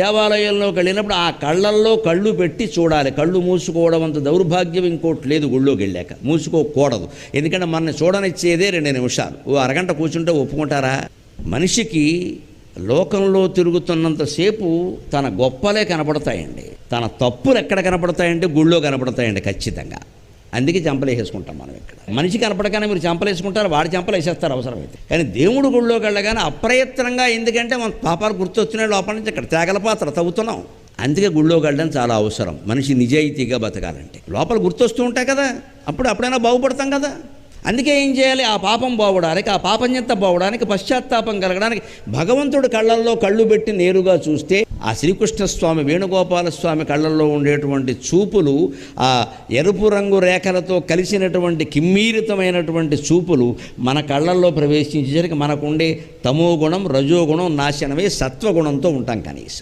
దేవాలయంలోకి వెళ్ళినప్పుడు ఆ కళ్ళల్లో కళ్ళు పెట్టి చూడాలి. కళ్ళు మూసుకోవడం అంత దౌర్భాగ్యం ఇంకోటి లేదు. గుళ్ళోకి వెళ్ళాక మూసుకోకూడదు. ఎందుకంటే మనల్ని చూడనిచ్చేదే 2 నిమిషాలు. అరగంట కూర్చుంటే ఒప్పుకుంటారా? మనిషికి లోకంలో తిరుగుతున్నంతసేపు తన గొప్పలే కనపడతాయండి. తన తప్పులు ఎక్కడ కనపడతాయంటే గుళ్ళో కనపడతాయండి ఖచ్చితంగా. అందుకే చెంపలేసేసుకుంటాం మనం. ఇక్కడ మనిషి కనపడగానే మీరు చెంపలేసుకుంటారు, వాడి చెంపలు వేసేస్తారు అవసరమైతే. కానీ దేవుడు గుళ్ళోకి వెళ్ళగానే అప్రయత్నంగా, ఎందుకంటే మన పాపాలు గుర్తొచ్చినాయి లోపల నుంచి ఇక్కడ తేగల పాత్ర తవ్వుతున్నాం. అందుకే గుళ్ళోకి వెళ్ళడం చాలా అవసరం. మనిషి నిజాయితీగా బతకాలంటే లోపల గుర్తొస్తూ ఉంటాయి కదా, అప్పుడైనా బాగుపడతాం కదా. అందుకే ఏం చేయాలి? ఆ పాపం పోవడానికి, ఆ పాపం చెంత పోవడానికి, పశ్చాత్తాపం కలగడానికి భగవంతుడు కళ్ళల్లో కళ్ళు పెట్టి నేరుగా చూస్తే ఆ శ్రీకృష్ణస్వామి వేణుగోపాలస్వామి కళ్ళల్లో ఉండేటువంటి చూపులు, ఆ ఎరుపు రంగు రేఖలతో కలిసినటువంటి కిమ్మీరితమైనటువంటి చూపులు మన కళ్ళల్లో ప్రవేశించేసరికి మనకుండే తమోగుణం, రజోగుణం నాశనమై సత్వగుణంతో ఉంటాం కనీసం.